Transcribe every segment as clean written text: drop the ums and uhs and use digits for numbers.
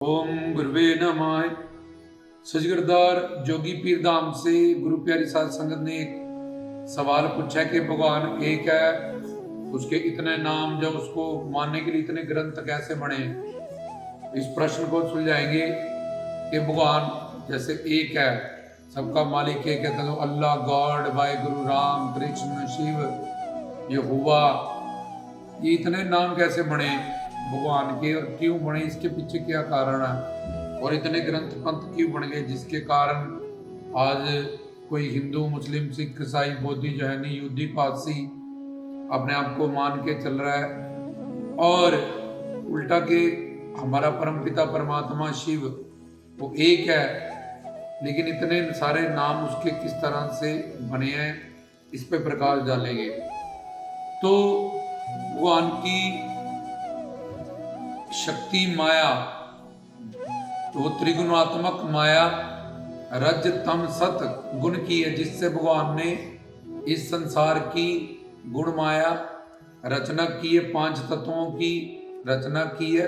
ओम गुरुवे नमः। सजगरदार जोगी पीर धाम से गुरु प्यारी साध संगत ने एक सवाल पूछा कि भगवान एक है, उसके इतने नाम, जब उसको मानने के लिए इतने ग्रंथ कैसे बने। इस प्रश्न को सुलझाएंगे कि भगवान जैसे एक है, सबका मालिक एक है, तो अल्लाह, गॉड, वाहिगुरु, राम, कृष्ण, शिव, यहोवा, ये इतने नाम कैसे बने भगवान के, और क्यों बने, इसके पीछे क्या कारण है, और इतने ग्रंथ पंथ क्यों बन गए जिसके कारण आज कोई हिंदू, मुस्लिम, सिख, ईसाई, बोधी, जैनी, यूदी, पारसी अपने आप को मान के चल रहा है, और उल्टा के हमारा परम पिता परमात्मा शिव वो एक है, लेकिन इतने सारे नाम उसके किस तरह से बने हैं, इस पे प्रकाश डालेंगे। तो भगवान की शक्ति माया, तो त्रिगुणात्मक माया रज तम सत गुण की है, जिससे भगवान ने इस संसार की गुण माया रचना की है, 5 तत्वों की रचना की है।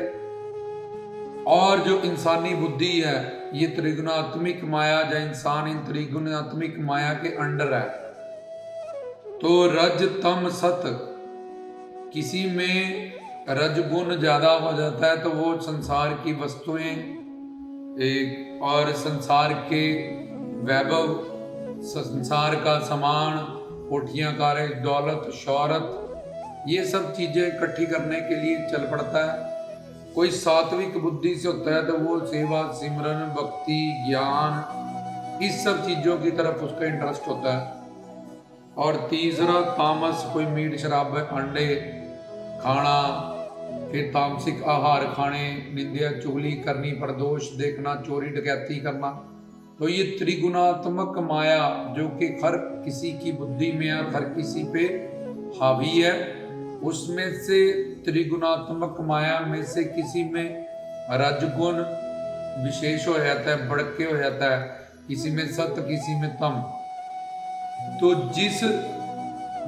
और जो इंसानी बुद्धि है ये त्रिगुणात्मिक माया, या इंसान इन त्रिगुणात्मिक माया के अंडर है। तो रज तम सत, किसी में रजगुण ज्यादा हो जाता है तो वो संसार की वस्तुएं और संसार के वैभव, संसार का सामान, कोठियां, कारें, दौलत, शौहरत, ये सब चीजें इकट्ठी करने के लिए चल पड़ता है। कोई सात्विक बुद्धि से होता है तो वो सेवा, सिमरन, भक्ति, ज्ञान, इस सब चीजों की तरफ उसका इंटरेस्ट होता है। और तीसरा तामस, कोई मीट, शराब, अंडे खाना, फिर तामसिक आहार खाने, निंदा चुगली करनी, परदोष देखना, चोरी डकैती करना। तो ये त्रिगुणात्मक माया जो कि हर किसी की बुद्धि में है, हर किसी पे हावी है, उसमें से त्रिगुणात्मक माया में से किसी में रजगुण विशेष हो जाता है, बढ़ के हो जाता है, किसी में सत्य, किसी में तम। तो जिस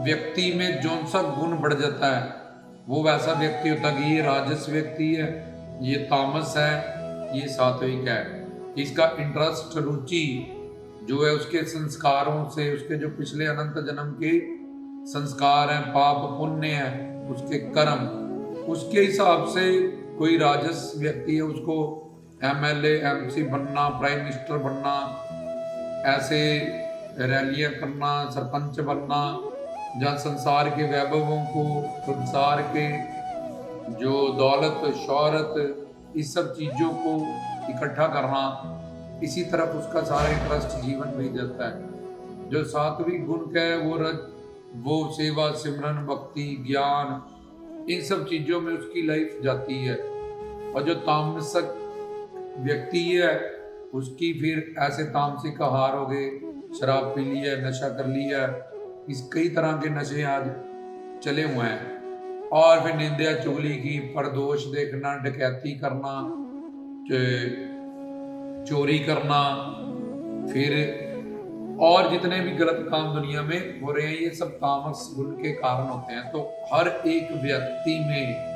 व्यक्ति में जौन सा गुण बढ़ जाता है वो वैसा व्यक्ति होता है कि ये राजस व्यक्ति है, ये तामस है, ये सात्विक है। इसका इंटरेस्ट, रुचि जो है उसके संस्कारों से, उसके जो पिछले अनंत जन्म के संस्कार हैं, पाप पुण्य है, उसके कर्म, उसके हिसाब से कोई राजस व्यक्ति है, उसको एमएलए, एमसी बनना, प्राइम मिनिस्टर बनना, ऐसे रैलियां करना, सरपंच बनना, जहाँ संसार के वैभवों को, संसार के जो दौलत, शौहरत, इस सब चीजों को इकट्ठा करना, इसी तरफ उसका सारा इंटरेस्ट जीवन में जाता है। जो सात्विक गुण का है वो सेवा, सिमरन, भक्ति, ज्ञान, इन सब चीजों में उसकी लाइफ जाती है। और जो तामसिक व्यक्ति है उसकी फिर ऐसे तामसिक आहार हो गए, शराब पी लिया, नशा कर लिया, इस कई तरह के नशे आज चले हुए हैं। और फिर निंदा चुगली की, परदोष देखना, डकैती करना, चोरी करना, फिर और जितने भी गलत काम दुनिया में हो रहे हैं, ये सब तामस गुण के कारण होते हैं। तो हर एक व्यक्ति में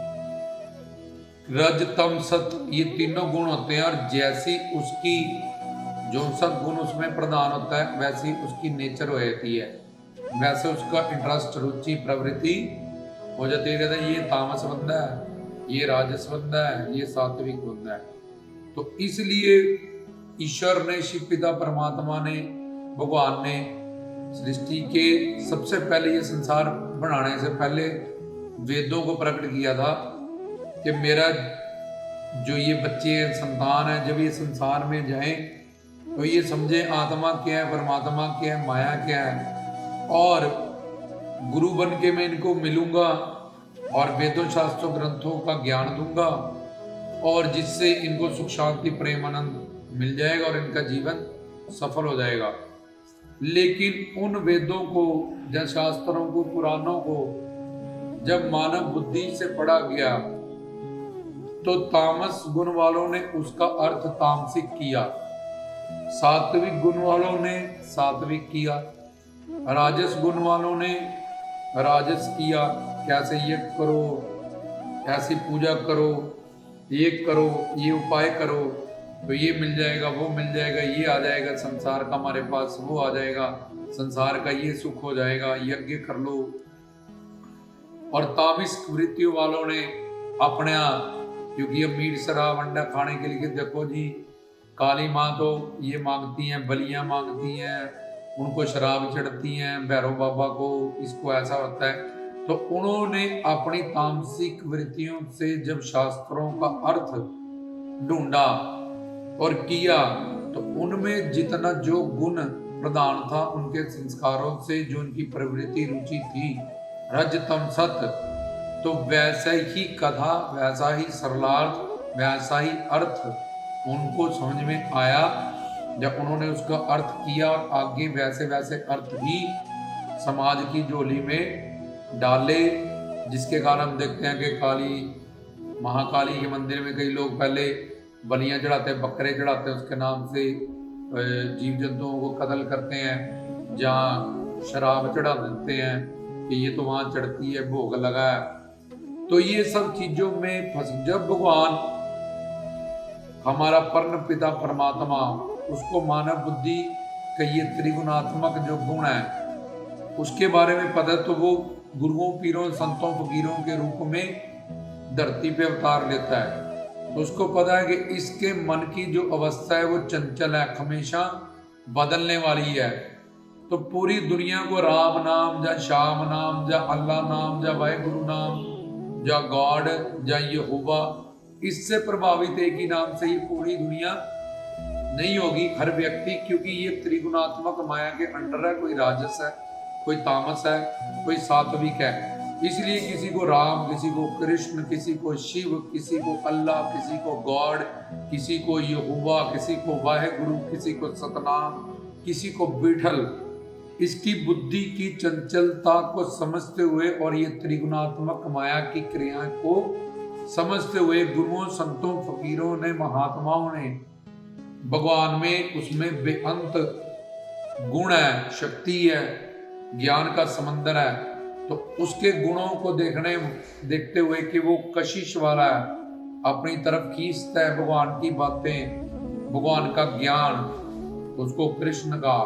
रज तम सत, ये तीनों गुण होते हैं, और जैसी उसकी जो सब गुण उसमें प्रदान होता है वैसी उसकी नेचर हो जाती है, वैसे उसका इंटरेस्ट, रुचि, प्रवृत्ति हो जाती है। ये तामस बंदा है, ये राजस बंदा है, ये सात्विक बंदा है। तो इसलिए ईश्वर ने, शिव पिता परमात्मा ने, भगवान ने सृष्टि के सबसे पहले, ये संसार बनाने से पहले वेदों को प्रकट किया था कि मेरा जो ये बच्चे हैं, संतान है, जब ये संसार में जाएं तो ये समझे आत्मा क्या है, परमात्मा क्या है, माया क्या है। और गुरु बन के मैं इनको मिलूंगा और वेदों, शास्त्रों, ग्रंथों का ज्ञान दूंगा, और जिससे इनको सुख, शांति, प्रेम, आनंद मिल जाएगा और इनका जीवन सफल हो जाएगा। लेकिन उन वेदों को, या शास्त्रों को, पुराणों को जब मानव बुद्धि से पढ़ा गया तो तामस गुण वालों ने उसका अर्थ तामसिक किया, सात्विक गुण वालों ने सात्विक किया, राजस गुण वालों ने राजस किया। कैसे यज्ञ करो, ऐसी पूजा करो, ये करो, ये उपाय करो तो ये मिल जाएगा, वो मिल जाएगा, ये आ जाएगा संसार का हमारे पास, वो आ जाएगा संसार का, ये सुख हो जाएगा, यज्ञ कर लो। और तामसिक वृत्तियों वालों ने अपने, क्योंकि अब मीट शराब अंडा खाने के लिए देखो जी, काली माँ तो ये मांगती हैं, बलियां मांगती हैं, उनको शराब चढ़ती हैं, भैरव बाबा को, इसको ऐसा होता है। तो उन्होंने अपनी तामसिक वृत्तियों से जब शास्त्रों का अर्थ ढूंढा और किया, तो उनमें जितना जो गुण प्रदान था, उनके संस्कारों से जो उनकी प्रवृत्ति रुचि थी, रज तम सत, तो वैसा ही कथा, वैसा ही सरलार्थ, वैसा ही अर्थ उनको समझ में आया। जब उन्होंने उसका अर्थ किया और आगे वैसे वैसे अर्थ ही समाज की झोली में डाले, जिसके कारण हम देखते हैं कि काली महाकाली के मंदिर में कई लोग पहले बलियां चढ़ाते हैं, बकरे चढ़ाते हैं, उसके नाम से जीव जंतुओं को कत्ल करते हैं, जहाँ शराब चढ़ा देते हैं कि ये तो वहां चढ़ती है, भोग लगा है। तो ये सब चीजों में फंस, जब भगवान हमारा परम पिता परमात्मा, उसको मानव बुद्धि का ये त्रिगुणात्मक जो गुण है उसके बारे में पता है, तो वो गुरुओं, पीरों, संतों, फकीरों के रूप में धरती पे अवतार लेता है। तो उसको पता है कि इसके मन की जो अवस्था है वो चंचल है, हमेशा बदलने वाली है। तो पूरी दुनिया को राम नाम, या श्याम नाम, या अल्लाह नाम, या वाहेगुरु नाम, या गॉड, या यहोवा, इससे प्रभावित एक ही नाम से ये पूरी दुनिया नहीं होगी, हर व्यक्ति, क्योंकि ये त्रिगुणात्मक माया के अंडर है। कोई राजस है, कोई तामस है, कोई सात्विक है। इसलिए किसी को राम, किसी को कृष्ण, किसी को शिव, किसी को अल्लाह, किसी को गॉड, किसी को यहोवा, किसी को वाहेगुरु, किसी को सतनाम, किसी को विठल। इसकी बुद्धि की चंचलता को समझते हुए और ये त्रिगुणात्मक माया की क्रियाओं को समझते हुए गुरुओं, संतों, फकीरों ने, महात्माओं ने भगवान में, उसमें बेअंत गुण है, शक्ति है, ज्ञान का समंदर है। तो उसके गुणों को देखते हुए कि वो कशिश वाला है, अपनी तरफ खींचता है भगवान की बातें, भगवान का ज्ञान, उसको कृष्ण का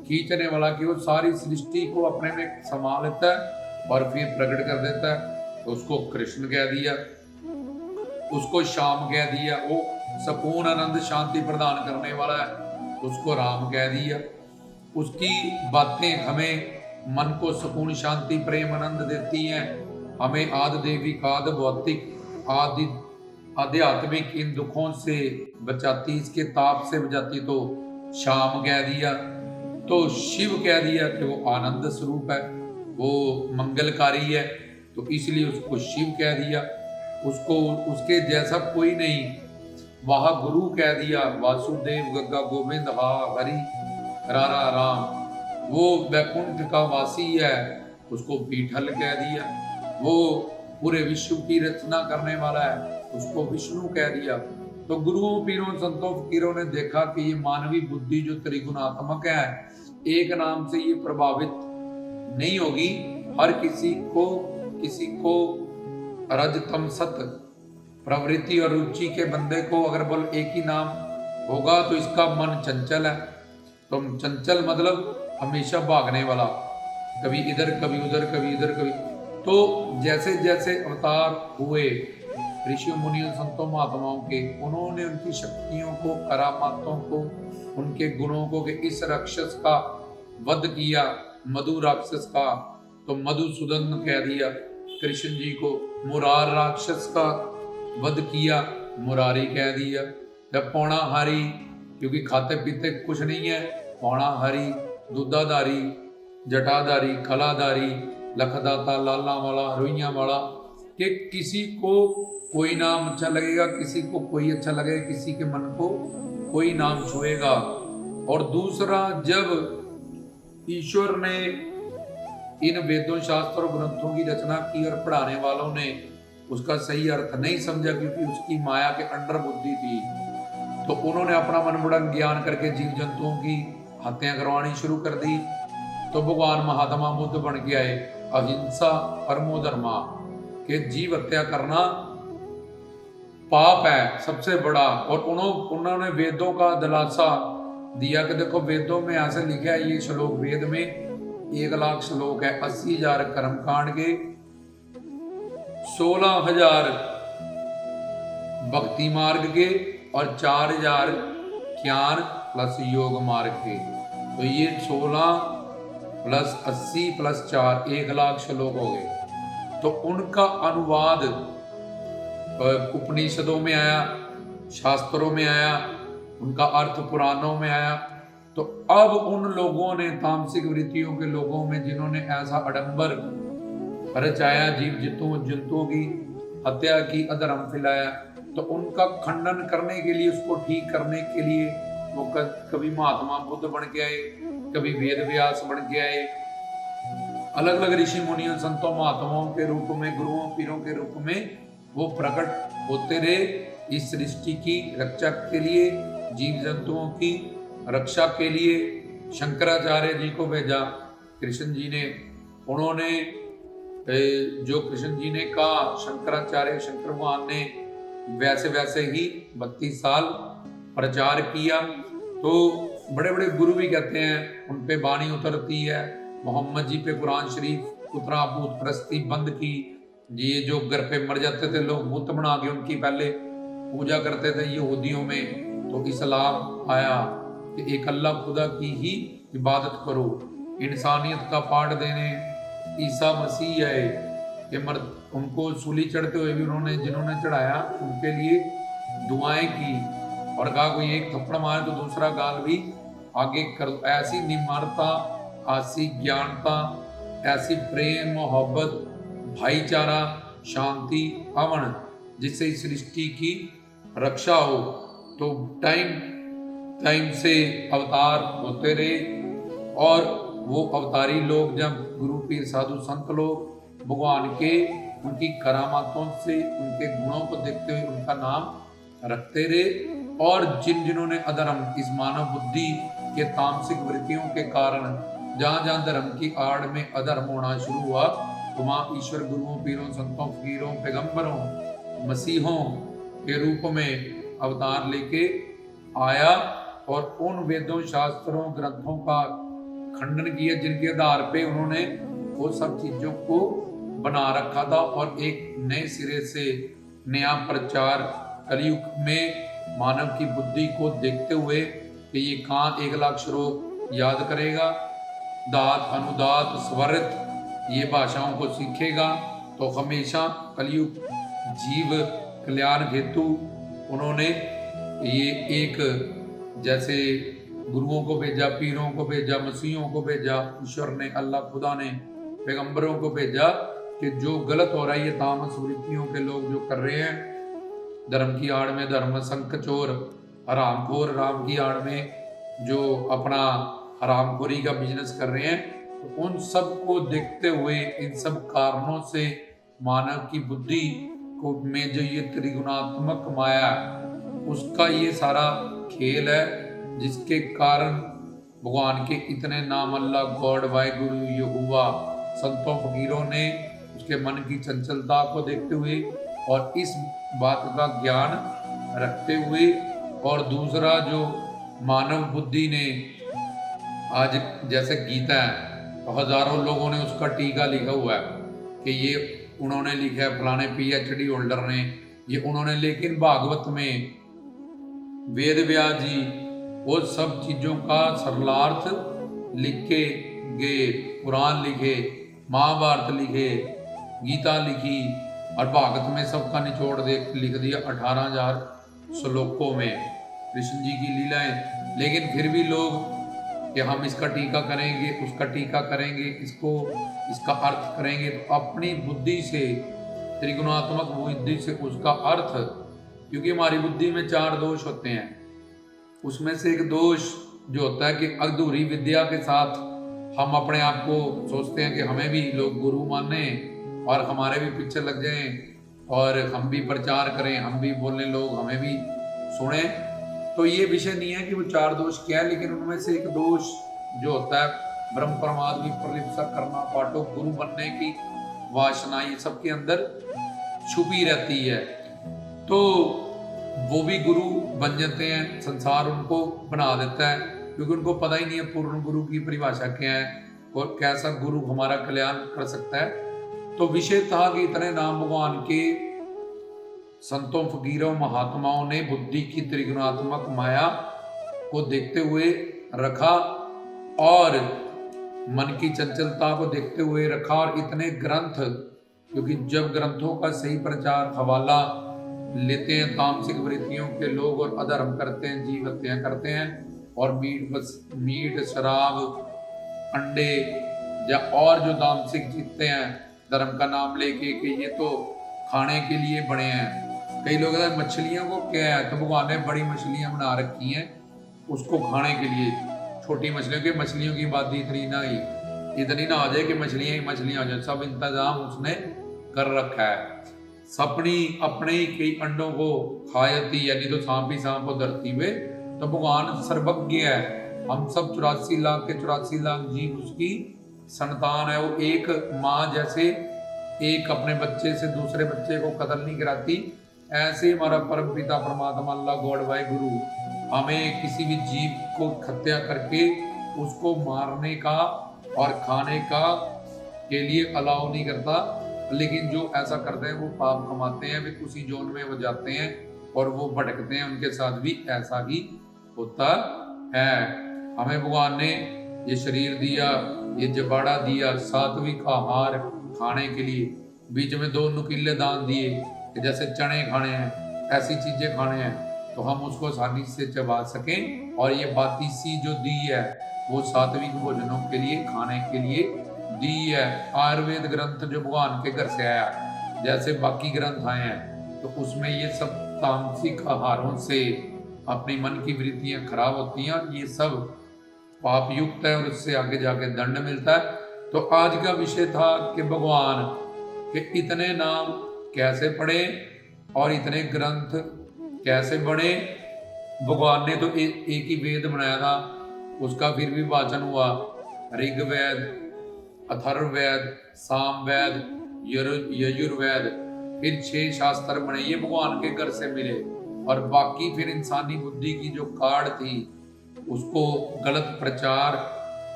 खींचने वाला, कि वो सारी सृष्टि को अपने में समा लेता है और फिर प्रकट कर देता है। तो उसको कृष्ण कह दिया, उसको श्याम कह दिया, वो सुकून, आनंद, शांति प्रदान करने वाला है, उसको राम कह दिया। उसकी बातें हमें मन को सुकून, शांति, प्रेम, आनंद देती हैं, हमें आदि देविक, आदि भौतिक, आदि आध्यात्मिक इन दुखों से बचाती, इसके ताप से बचाती, तो श्याम कह दिया। तो शिव कह दिया कि वो आनंद स्वरूप है, वो मंगलकारी है, तो इसलिए उसको शिव कह दिया। उसको उसके जैसा कोई नहीं, वह गुरु कह दिया, वासुदेव, गग्गा गोविंद, हा हरि रारा राम। वो वैकुंठ का वासी है, उसको विठल कह दिया। वो पूरे विश्व की रचना करने वाला है, उसको विष्णु कह दिया। तो गुरुओं, पीरों, संतों, फकीरों ने देखा कि ये मानवीय बुद्धि जो त्रिगुणात्मक है, एक नाम से ये प्रभावित नहीं होगी। हर किसी को रज तम सत प्रवृत्ति और रुचि के बंदे को अगर बोल एक ही नाम होगा तो इसका मन चंचल है। तो चंचल मतलब हमेशा भागने वाला, कभी इधर कभी उधर, कभी इधर कभी। तो जैसे जैसे अवतार हुए ऋषियों, मुनियों, संतों, महात्माओं के, उन्होंने उनकी शक्तियों को, करामातों को, उनके गुणों को, कि इस राक्षस का वध किया, मधु राक्षस का, तो मधुसूदन कह दिया कृष्ण जी को। मुरार राक्षस का वध किया, मुरारी कह दिया। जब पौना हरी, क्योंकि खाते पीते कुछ नहीं है, पौना हरी, दूधाधारी, जटाधारी, खलाधारी, लखदाता, लाला वाला, रोइया वाला, कि किसी को कोई नाम अच्छा लगेगा, किसी को कोई अच्छा लगेगा, किसी के मन को कोई नाम छुएगा। और दूसरा, जब ईश्वर ने इन वेदों, शास्त्रों, ग्रंथों की रचना की और पढ़ाने वालों ने उसका सही अर्थ नहीं समझा, क्योंकि उसकी माया के अंडर बुद्धि थी, तो उन्होंने अपना मनमुड़न ज्ञान करके जीव जंतुओं की हत्या करवानी शुरू कर दी। तो भगवान महात्मा बुद्ध बन के आए, अहिंसा परमो धर्मा, के जीव हत्या करना पाप है सबसे बड़ा। और उन्होंने वेदों का दिलासा दिया कि देखो वेदों में ऐसे लिखा है, ये श्लोक वेद में 1 लाख श्लोक है, 80,000 कर्मकांड के, 16,000 भक्ति मार्ग के और 4,000 ज्ञान प्लस योग मार्ग के। तो ये 16 प्लस 80 प्लस 4 1 लाख श्लोक हो गए। तो उनका अनुवाद उपनिषदों में आया, शास्त्रों में आया, उनका अर्थ पुराणों में आया। तो अब उन लोगों ने, तामसिक वृत्तियों के लोगों में, जिन्होंने ऐसा आडंबर रचाया, जीव जंतुओं की हत्या की, अधर्म फैलाया, तो उनका खंडन करने के लिए, उसको ठीक करने के लिए वो कभी महात्मा बुद्ध बन के आए, कभी वेद व्यास बन के आए, अलग अलग ऋषि मुनियों, संतों, महात्माओं के रूप में, गुरुओं, पीरों के रूप में वो प्रकट होते रहे इस सृष्टि की रक्षा के लिए, जीव जंतुओं की रक्षा के लिए। शंकराचार्य जी को भेजा कृष्ण जी ने, उन्होंने जो कृष्ण जी ने कहा, शंकराचार्य शंकर भगवान ने वैसे वैसे ही 32 साल प्रचार किया। तो बड़े बड़े गुरु भी कहते हैं, उन पे वाणी उतरती है, मोहम्मद जी पे कुरान शरीफ उतरा, भूत परस्ती बंद की। ये जो घर पे मर जाते थे लोग, बुत बना के उनकी पहले पूजा करते थे यहूदियों में, तो इस्लाम आया कि एक अल्लाह खुदा की ही इबादत करो। इंसानियत का पाठ देने ईसा मसीह आए कि उनको सूली चढ़ते हुए भी उन्होंने, जिन्होंने चढ़ाया उनके लिए दुआएं की और कहा कोई एक थप्पड़ मारे तो दूसरा गाल भी आगे कर। ऐसी निम्रता, ऐसी ज्ञानता, ऐसी प्रेम, मोहब्बत, भाईचारा, शांति, अमन, जिससे इस सृष्टि की रक्षा हो। तो टाइम से अवतार होते रहे और वो अवतारी लोग, जब गुरु पीर साधु संत लोग भगवान के, उनकी करामातों से, उनके गुणों को देखते हुए उनका नाम रखते रहे। और जिन्होंने अधर्म, इस मानव बुद्धि के तामसिक वृत्तियों के कारण जहां जहां धर्म की आड़ में अधर्म होना शुरू हुआ, तो वहां ईश्वर गुरुओं, पीरों, संतों, फकीरों, पैगंबरों, मसीहों के रूप में अवतार लेके आया और उन वेदों, शास्त्रों, ग्रंथों का खंडन किया, जिनके आधार पे उन्होंने वो सब चीजों को बना रखा था। और एक नए सिरे से नया प्रचार कलयुग में मानव की बुद्धि को देखते हुए कि ये कहाँ 1 लाख श्लोक याद करेगा, दात, अनुदात, स्वरित, ये भाषाओं को सीखेगा, तो हमेशा कलयुग जीव कल्याण हेतु उन्होंने ये एक, जैसे गुरुओं को भेजा, पीरों को भेजा, मसीहों को भेजा, ईश्वर ने, अल्लाह खुदा ने पैगंबरों को भेजा कि जो गलत हो रहा है, ये तामस वृत्तियों के लोग जो कर रहे हैं, धर्म की आड़ में धर्म संकचोर, हरामखोर, राम की आड़ में जो अपना हरामखोरी का बिजनेस कर रहे हैं, तो उन सब को देखते हुए, इन सब कारणों से मानव की बुद्धि को में जो ये त्रिगुणात्मक माया, उसका ये सारा खेल है, जिसके कारण भगवान के इतने नाम, अल्लाह, गॉड, वाहिगुरु, यहोवा, संतों, फकीरों ने उसके मन की चंचलता को देखते हुए और इस बात का ज्ञान रखते हुए, और दूसरा जो मानव बुद्धि ने, आज जैसे गीता है, तो हजारों लोगों ने उसका टीका लिखा हुआ है कि ये उन्होंने लिखा है, फलाने PhD होल्डर ने ये उन्होंने, लेकिन भागवत में वेद व्यास जी वो सब चीजों का सरलार्थ लिख के गए, पुराण लिखे, महाभारत लिखे, गीता लिखी, और भागवत में सबका निचोड़ लिख दिया 18,000 श्लोकों में कृष्ण जी की लीलाएं। लेकिन फिर भी लोग कि हम इसका टीका करेंगे, उसका टीका करेंगे, इसका अर्थ करेंगे, तो अपनी बुद्धि से, त्रिगुणात्मक बुद्धि से उसका अर्थ, क्योंकि हमारी बुद्धि में 4 दोष होते हैं, उसमें से एक दोष जो होता है कि अधूरी विद्या के साथ हम अपने आप को सोचते हैं कि हमें भी लोग गुरु माने और हमारे भी पीछे लग जाएं और हम भी प्रचार करें, हम भी बोलने, लोग हमें भी सुने। तो ये विषय नहीं है कि वो 4 दोष क्या है, लेकिन उनमें से एक दोष जो होता है ब्रह्म परमात्मा की प्रलिप्सा करना, पाठो गुरु बनने की वासना, ये सबके अंदर छुपी रहती है। तो वो भी गुरु बन जाते हैं, संसार उनको बना देता है, क्योंकि उनको पता ही नहीं है पूर्ण गुरु की परिभाषा क्या है और कैसा गुरु हमारा कल्याण कर सकता है। तो विषय था कि इतने नाम भगवान के संतों, फकीरों, महात्माओं ने बुद्धि की त्रिगुणात्मक माया को देखते हुए रखा और मन की चंचलता को देखते हुए रखा, और इतने ग्रंथ, क्योंकि जब ग्रंथों का सही प्रचार हवाला लेते हैं तामसिक वृत्तियों के लोग और अधर्म करते हैं, जीव हत्या करते हैं और मीट शराब अंडे या और जो तामसिक जीतते हैं धर्म का नाम लेके कि ये तो खाने के लिए बने हैं। कई लोग मछलियों को क्या है, तो भगवान ने बड़ी मछलियां बना रखी हैं उसको खाने के लिए, छोटी मछलियों की बात इतनी ना हो जाए कि मछलियां ही मछलियां हो जाए, सब इंतजाम उसने कर रखा है। सपनी अपने ही कई अंडों को खायती, यानी तो सांप ही सांप को धरती हुए, तो भगवान सर्वज्ञ है। हम सब 84 लाख के 84 लाख जीव उसकी संतान है। वो एक माँ जैसे एक अपने बच्चे से दूसरे बच्चे को कत्ल नहीं कराती, ऐसे हमारा परम पिता परमात्मा अल्लाह गॉड वाहे गुरु हमें किसी भी जीव को हत्या करके उसको मारने का और खाने का के लिए अलाउ नहीं करता, लेकिन जो ऐसा करते हैं वो पाप कमाते हैं, वे उसी जोन में वो जाते हैं और वो भटकते हैं, उनके साथ भी ऐसा ही होता है। हमें भगवान ने ये शरीर दिया, ये जबाड़ा दिया, सात्विक आहार खाने के लिए, बीच में 2 नुकीले दान दिए कि जैसे चने खाने हैं, ऐसी चीजें खाने हैं तो हम उसको आसानी से चबा सकें, और ये बाती सी जो दी है वो सात्विक भोजनों के लिए, खाने के लिए दी है। आयुर्वेद ग्रंथ जो भगवान के घर से आया, जैसे बाकी ग्रंथ आए हैं, तो उसमें ये सब तामसिक आहारों से अपनी मन की वृत्तियां खराब होती हैं, ये सब पाप युक्त है और उससे आगे जाके दंड मिलता है। तो आज का विषय था कि भगवान के इतने नाम कैसे पढ़े और इतने ग्रंथ कैसे बने। भगवान ने तो एक ही वेद बनाया था, उसका फिर भी वाचन हुआ, ऋग्वेद, अथर्ववेद, सामवेद, यजुर्वेद, फिर 6 शास्त्र बने, ये भगवान के घर से मिले। और बाकी फिर इंसानी बुद्धि की जो काढ़ थी उसको गलत प्रचार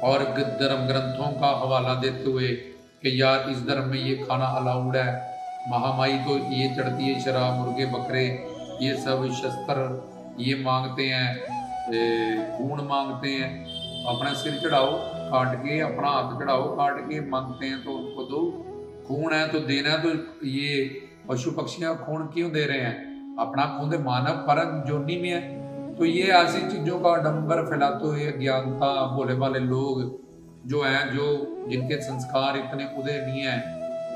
और धर्म ग्रंथों का हवाला देते हुए कि यार इस धर्म में ये खाना अलाउड है, महामाई तो ये चढ़ती है, शराब, मुर्गे, बकरे, ये सब शस्त्र ये मांगते हैं, खून मांगते हैं, अपना सिर चढ़ाओ काट के, अपना हाथ चढ़ाओ काट के, मांगते हैं तो उनको दो, खून है तो देना है। तो ये पशु पक्षियां खून क्यों दे रहे हैं, अपना खून दे, मानव परम जोनी में है। तो ये ऐसी चीजों का डंबर फैलाते हुए अज्ञानता भोले भाले लोग जो हैं, जो जिनके संस्कार इतने उदय नहीं है,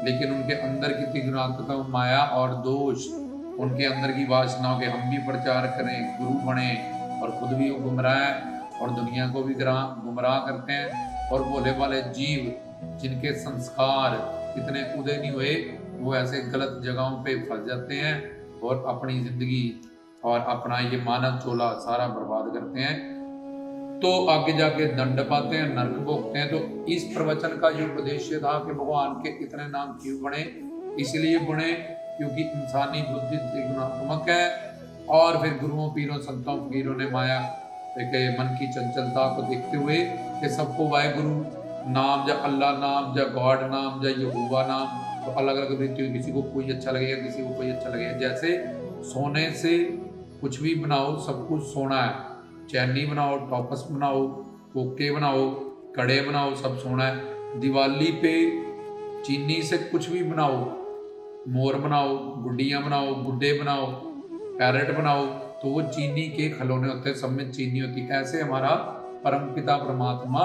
लेकिन उनके अंदर की त्रिगुणात्मक माया और दोष, उनके अंदर की वासनाओं के हम भी प्रचार करें, गुरु बने और खुद भी गुमराह और दुनिया को भी गुमराह करते हैं। और भोले भाले जीव जिनके संस्कार इतने उदय नहीं हुए, वो ऐसे गलत जगहों पे फंस जाते हैं और अपनी जिंदगी और अपना ये मानव चोला सारा बर्बाद करते हैं, तो आगे जाके दंड पाते हैं, नरक भोगते हैं। तो इस प्रवचन का जो उद्देश्य था कि भगवान के इतने नाम क्यों बने, इसलिए बने क्योंकि इंसानी बुद्धि त्रिगुणात्मक है, और फिर गुरुओं, पीरों, संतों, फकीरों ने माया के मन की चंचलता को देखते हुए कि सबको वाहेगुरु नाम या अल्लाह नाम या गॉड नाम या यहोवा नाम, तो अलग अलग वृत्ति, किसी को कोई अच्छा लगेगा, किसी को कोई अच्छा लगेगा। जैसे सोने से कुछ भी बनाओ, सब कुछ सोना है, चैनी बनाओ, टॉपस बनाओ, कोके बनाओ, कड़े बनाओ, सब सोना है। दिवाली पे चीनी से कुछ भी बनाओ, मोर बनाओ, गुड्डियाँ बनाओ, गुड्डे बनाओ, पैरेट बनाओ, तो वो चीनी के खिलौने होते हैं, सब में चीनी होती है। ऐसे हमारा परमपिता परमात्मा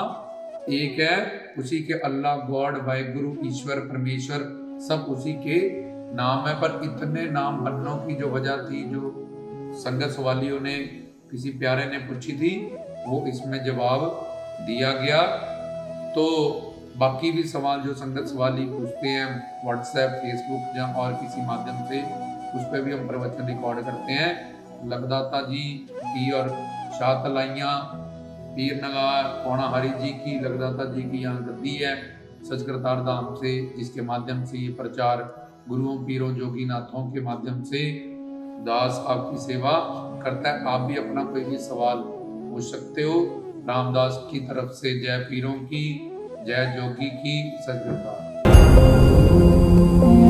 एक है, उसी के अल्लाह, गॉड, वाहेगुरु, ईश्वर, परमेश्वर, सब उसी के नाम है। पर इतने नाम बनने की जो वजह थी, जो संगत सवालियों ने, किसी प्यारे ने पूछी थी, वो इसमें जवाब दिया गया। तो बाकी भी सवाल जो संगत सवाली पूछते हैं व्हाट्सएप, फेसबुक या और किसी माध्यम से, उस पर भी हम प्रवचन रिकॉर्ड करते हैं। लगदाता जी की और शाह तलाइयाँ, पीर नगार पौना हरि जी की, लगदाता जी की यहाँ गद्दी है सचकरतार धाम से, जिसके माध्यम से ये प्रचार गुरुओं, पीरों, जोगी नाथों के माध्यम से दास आपकी सेवा करता है। आप भी अपना कोई भी सवाल पूछ सकते हो। रामदास की तरफ से जय पीरों की, जय जोगी की, सत गुरुदास।